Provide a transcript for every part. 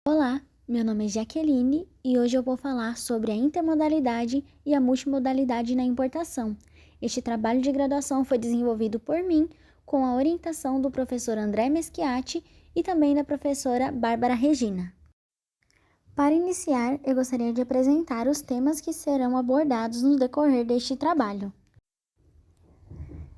Olá, meu nome é Jaqueline e hoje eu vou falar sobre a intermodalidade e a multimodalidade na importação. Este trabalho de graduação foi desenvolvido por mim com a orientação do professor André Meschiati e também da professora Bárbara Regina. Para iniciar, eu gostaria de apresentar os temas que serão abordados no decorrer deste trabalho,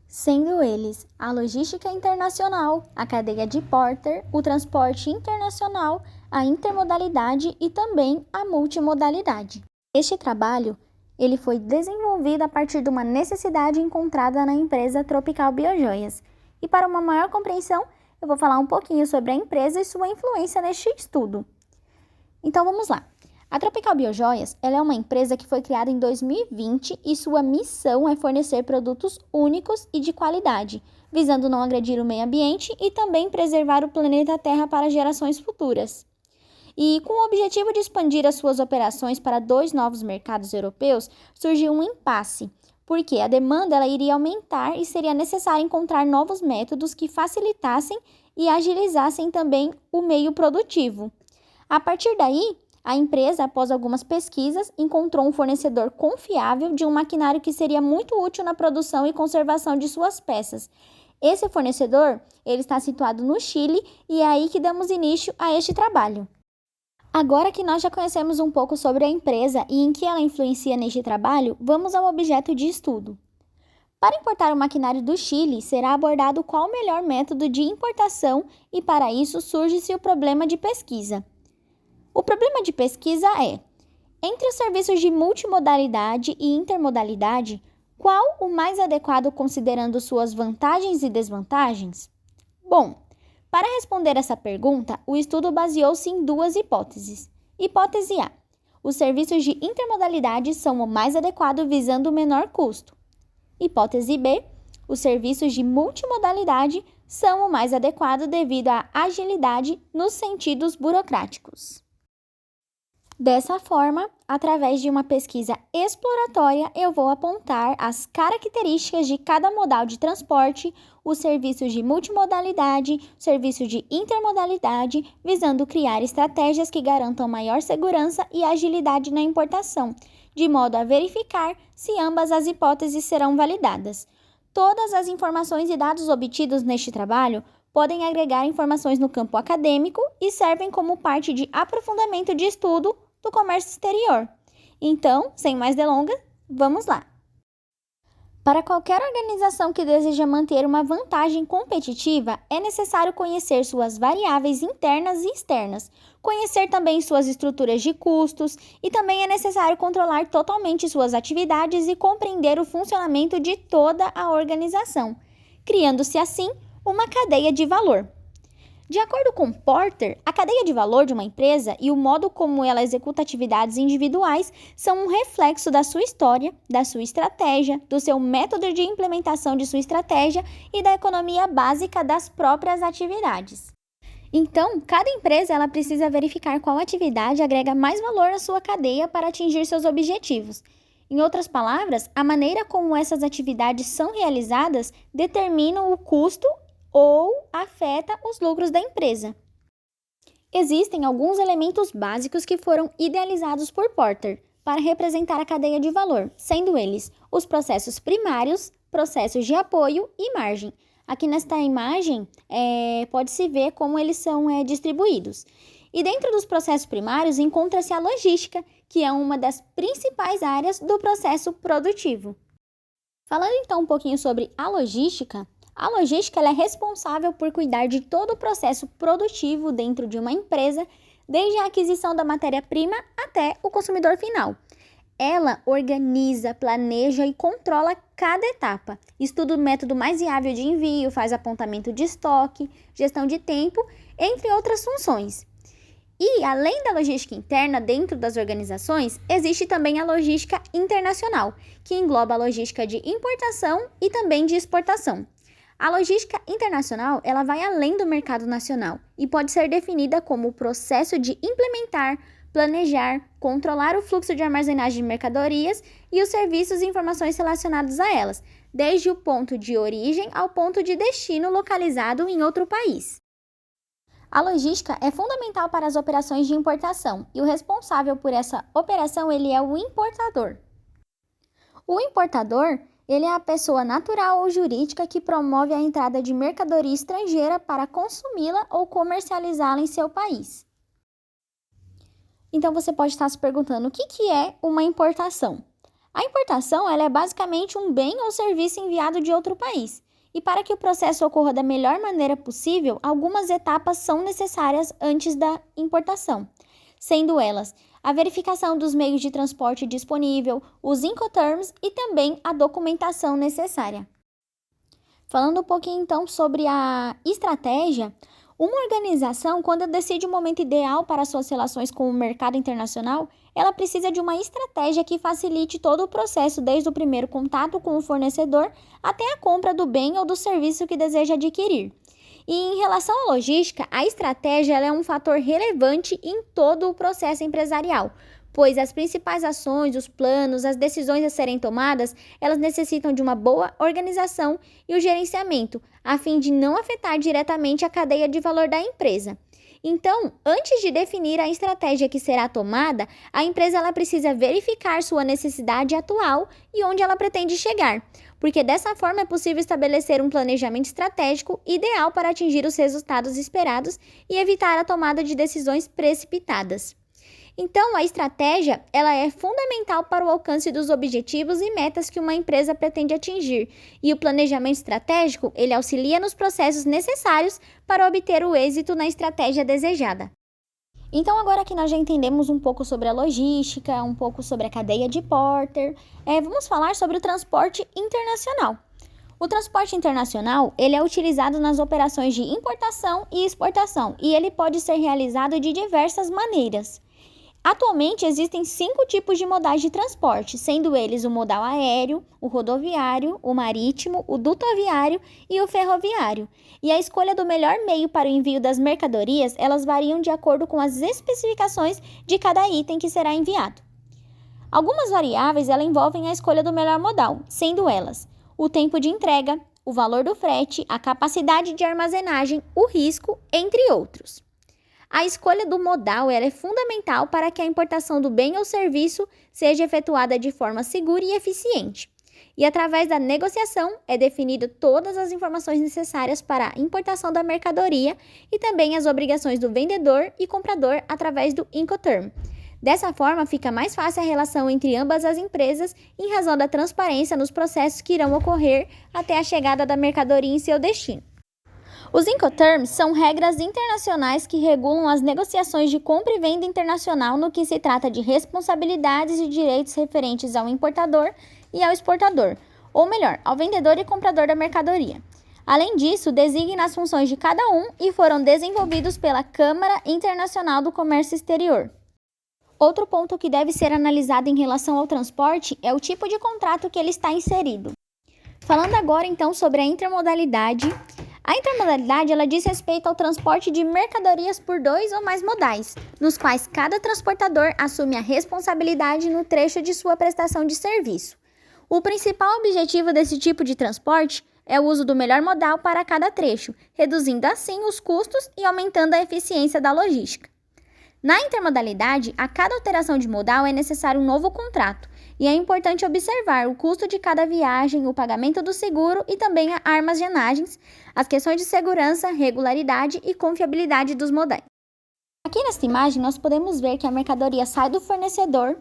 sendo eles a logística internacional, a cadeia de Porter, o transporte internacional, a intermodalidade e também a multimodalidade. Este trabalho ele foi desenvolvido a partir de uma necessidade encontrada na empresa Tropical Biojoias. E para uma maior compreensão, eu vou falar um pouquinho sobre a empresa e sua influência neste estudo. Então vamos lá. A Tropical Biojoias ela é uma empresa que foi criada em 2020 e sua missão é fornecer produtos únicos e de qualidade, visando não agredir o meio ambiente e também preservar o planeta Terra para gerações futuras. E com o objetivo de expandir as suas operações para 2 novos mercados europeus, surgiu um impasse, porque a demanda ela iria aumentar e seria necessário encontrar novos métodos que facilitassem e agilizassem também o meio produtivo. A partir daí, a empresa, após algumas pesquisas, encontrou um fornecedor confiável de um maquinário que seria muito útil na produção e conservação de suas peças. Esse fornecedor, ele está situado no Chile e é aí que damos início a este trabalho. Agora que nós já conhecemos um pouco sobre a empresa e em que ela influencia neste trabalho, vamos ao objeto de estudo. Para importar o maquinário do Chile, será abordado qual o melhor método de importação e para isso surge-se o problema de pesquisa. O problema de pesquisa é, entre os serviços de multimodalidade e intermodalidade, qual o mais adequado considerando suas vantagens e desvantagens? Bom, para responder essa pergunta, o estudo baseou-se em duas hipóteses. Hipótese A: os serviços de intermodalidade são o mais adequado visando o menor custo. Hipótese B: os serviços de multimodalidade são o mais adequado devido à agilidade nos sentidos burocráticos. Dessa forma, através de uma pesquisa exploratória, eu vou apontar as características de cada modal de transporte, os serviços de multimodalidade, serviços de intermodalidade, visando criar estratégias que garantam maior segurança e agilidade na importação, de modo a verificar se ambas as hipóteses serão validadas. Todas as informações e dados obtidos neste trabalho podem agregar informações no campo acadêmico e servem como parte de aprofundamento de estudo do comércio exterior. Então, sem mais delongas, vamos lá! Para qualquer organização que deseja manter uma vantagem competitiva, é necessário conhecer suas variáveis internas e externas, conhecer também suas estruturas de custos e também é necessário controlar totalmente suas atividades e compreender o funcionamento de toda a organização, criando-se assim uma cadeia de valor. De acordo com Porter, a cadeia de valor de uma empresa e o modo como ela executa atividades individuais são um reflexo da sua história, da sua estratégia, do seu método de implementação de sua estratégia e da economia básica das próprias atividades. Então, cada empresa ela precisa verificar qual atividade agrega mais valor à sua cadeia para atingir seus objetivos. Em outras palavras, a maneira como essas atividades são realizadas determinam o custo ou afeta os lucros da empresa. Existem alguns elementos básicos que foram idealizados por Porter para representar a cadeia de valor, sendo eles os processos primários, processos de apoio e margem. Aqui nesta imagem, pode-se ver como eles são distribuídos. E dentro dos processos primários encontra-se a logística, que é uma das principais áreas do processo produtivo. Falando então um pouquinho sobre a logística ela é responsável por cuidar de todo o processo produtivo dentro de uma empresa, desde a aquisição da matéria-prima até o consumidor final. Ela organiza, planeja e controla cada etapa, estuda o método mais viável de envio, faz apontamento de estoque, gestão de tempo, entre outras funções. E, além da logística interna dentro das organizações, existe também a logística internacional, que engloba a logística de importação e também de exportação. A logística internacional ela vai além do mercado nacional e pode ser definida como o processo de implementar, planejar, controlar o fluxo de armazenagem de mercadorias e os serviços e informações relacionados a elas, desde o ponto de origem ao ponto de destino localizado em outro país. A logística é fundamental para as operações de importação e o responsável por essa operação ele é o importador. O importador ele é a pessoa natural ou jurídica que promove a entrada de mercadoria estrangeira para consumi-la ou comercializá-la em seu país. Então você pode estar se perguntando o que é uma importação? A importação ela é basicamente um bem ou serviço enviado de outro país. E para que o processo ocorra da melhor maneira possível, algumas etapas são necessárias antes da importação, sendo elas a verificação dos meios de transporte disponível, os Incoterms e também a documentação necessária. Falando um pouquinho então sobre a estratégia, uma organização, quando decide o momento ideal para suas relações com o mercado internacional, ela precisa de uma estratégia que facilite todo o processo, desde o primeiro contato com o fornecedor até a compra do bem ou do serviço que deseja adquirir. E em relação à logística, a estratégia ela é um fator relevante em todo o processo empresarial, pois as principais ações, os planos, as decisões a serem tomadas, elas necessitam de uma boa organização e o gerenciamento, a fim de não afetar diretamente a cadeia de valor da empresa. Então, antes de definir a estratégia que será tomada, a empresa ela precisa verificar sua necessidade atual e onde ela pretende chegar, porque dessa forma é possível estabelecer um planejamento estratégico ideal para atingir os resultados esperados e evitar a tomada de decisões precipitadas. Então, a estratégia ela é fundamental para o alcance dos objetivos e metas que uma empresa pretende atingir, e o planejamento estratégico ele auxilia nos processos necessários para obter o êxito na estratégia desejada. Então, agora que nós já entendemos um pouco sobre a logística, um pouco sobre a cadeia de Porter, vamos falar sobre o transporte internacional. O transporte internacional ele é utilizado nas operações de importação e exportação, e ele pode ser realizado de diversas maneiras. Atualmente, existem 5 tipos de modais de transporte, sendo eles o modal aéreo, o rodoviário, o marítimo, o dutoviário e o ferroviário. E a escolha do melhor meio para o envio das mercadorias, elas variam de acordo com as especificações de cada item que será enviado. Algumas variáveis envolvem a escolha do melhor modal, sendo elas o tempo de entrega, o valor do frete, a capacidade de armazenagem, o risco, entre outros. A escolha do modal é fundamental para que a importação do bem ou serviço seja efetuada de forma segura e eficiente. E através da negociação é definido todas as informações necessárias para a importação da mercadoria e também as obrigações do vendedor e comprador através do Incoterm. Dessa forma, fica mais fácil a relação entre ambas as empresas em razão da transparência nos processos que irão ocorrer até a chegada da mercadoria em seu destino. Os Incoterms são regras internacionais que regulam as negociações de compra e venda internacional no que se trata de responsabilidades e direitos referentes ao importador e ao exportador, ou melhor, ao vendedor e comprador da mercadoria. Além disso, designa as funções de cada um e foram desenvolvidos pela Câmara Internacional do Comércio Exterior. Outro ponto que deve ser analisado em relação ao transporte é o tipo de contrato que ele está inserido. Falando agora então sobre a intermodalidade. A intermodalidade ela diz respeito ao transporte de mercadorias por 2 ou mais modais, nos quais cada transportador assume a responsabilidade no trecho de sua prestação de serviço. O principal objetivo desse tipo de transporte é o uso do melhor modal para cada trecho, reduzindo assim os custos e aumentando a eficiência da logística. Na intermodalidade, a cada alteração de modal é necessário um novo contrato, e é importante observar o custo de cada viagem, o pagamento do seguro e também as armazenagens, as questões de segurança, regularidade e confiabilidade dos modais. Aqui nesta imagem, nós podemos ver que a mercadoria sai do fornecedor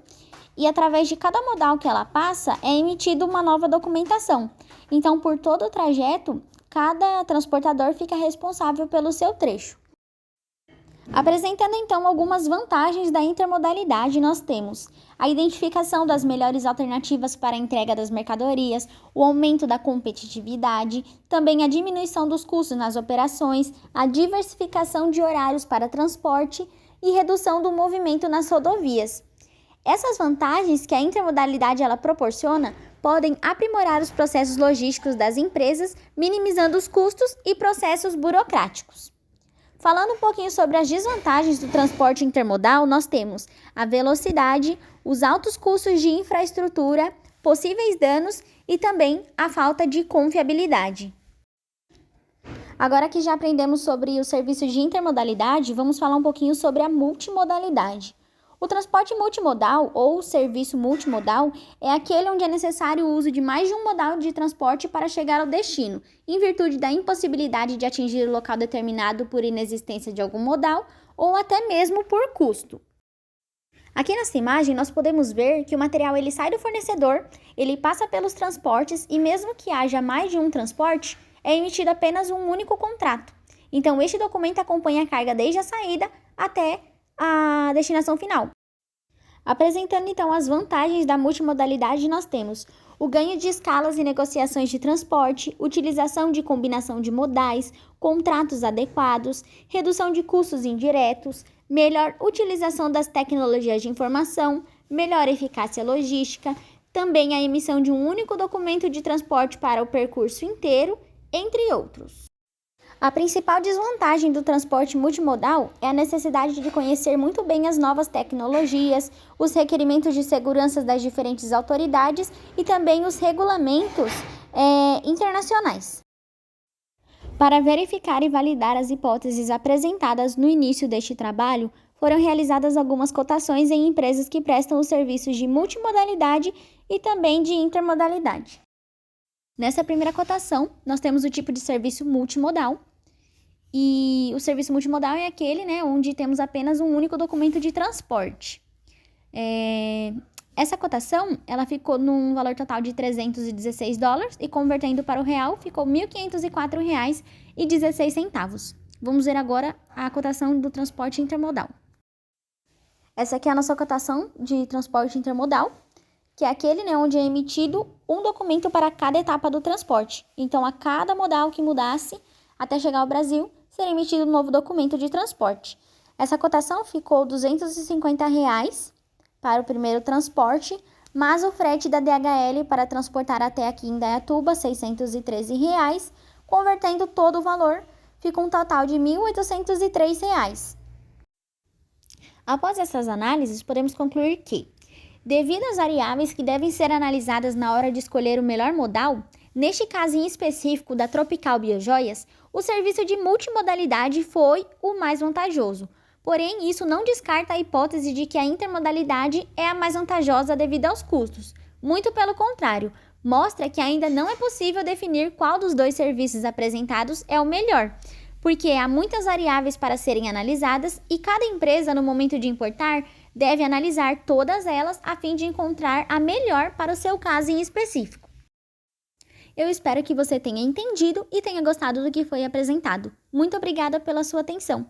e através de cada modal que ela passa, é emitida uma nova documentação. Então, por todo o trajeto, cada transportador fica responsável pelo seu trecho. Apresentando então algumas vantagens da intermodalidade, nós temos a identificação das melhores alternativas para a entrega das mercadorias, o aumento da competitividade, também a diminuição dos custos nas operações, a diversificação de horários para transporte e redução do movimento nas rodovias. Essas vantagens que a intermodalidade ela proporciona podem aprimorar os processos logísticos das empresas, minimizando os custos e processos burocráticos. Falando um pouquinho sobre as desvantagens do transporte intermodal, nós temos a velocidade, os altos custos de infraestrutura, possíveis danos e também a falta de confiabilidade. Agora que já aprendemos sobre os serviços de intermodalidade, vamos falar um pouquinho sobre a multimodalidade. O transporte multimodal ou serviço multimodal é aquele onde é necessário o uso de mais de um modal de transporte para chegar ao destino, em virtude da impossibilidade de atingir o local determinado por inexistência de algum modal ou até mesmo por custo. Aqui nessa imagem nós podemos ver que o material ele sai do fornecedor, ele passa pelos transportes e mesmo que haja mais de um transporte, é emitido apenas um único contrato. Então este documento acompanha a carga desde a saída até a destinação final. Apresentando então as vantagens da multimodalidade, nós temos o ganho de escalas e negociações de transporte, utilização de combinação de modais, contratos adequados, redução de custos indiretos, melhor utilização das tecnologias de informação, melhor eficácia logística, também a emissão de um único documento de transporte para o percurso inteiro, entre outros. A principal desvantagem do transporte multimodal é a necessidade de conhecer muito bem as novas tecnologias, os requerimentos de segurança das diferentes autoridades e também os regulamentos internacionais. Para verificar e validar as hipóteses apresentadas no início deste trabalho, foram realizadas algumas cotações em empresas que prestam os serviços de multimodalidade e também de intermodalidade. Nessa primeira cotação, nós temos o tipo de serviço multimodal. E o serviço multimodal é aquele, onde temos apenas um único documento de transporte. Essa cotação, ela ficou num valor total de $316 e convertendo para o real, ficou R$ 1.504,16. Vamos ver agora a cotação do transporte intermodal. Essa aqui é a nossa cotação de transporte intermodal, que é aquele onde é emitido um documento para cada etapa do transporte. Então, a cada modal que mudasse até chegar ao Brasil, seria emitido um novo documento de transporte. Essa cotação ficou R$ 250 para o primeiro transporte, mas o frete da DHL para transportar até aqui em Indaiatuba, R$ 613, convertendo todo o valor, fica um total de R$ 1.803. Após essas análises, podemos concluir que, devido às variáveis que devem ser analisadas na hora de escolher o melhor modal, neste caso em específico da Tropical Biojoias, o serviço de multimodalidade foi o mais vantajoso. Porém, isso não descarta a hipótese de que a intermodalidade é a mais vantajosa devido aos custos. Muito pelo contrário, mostra que ainda não é possível definir qual dos dois serviços apresentados é o melhor, porque há muitas variáveis para serem analisadas e cada empresa, no momento de importar, deve analisar todas elas a fim de encontrar a melhor para o seu caso em específico. Eu espero que você tenha entendido e tenha gostado do que foi apresentado. Muito obrigada pela sua atenção.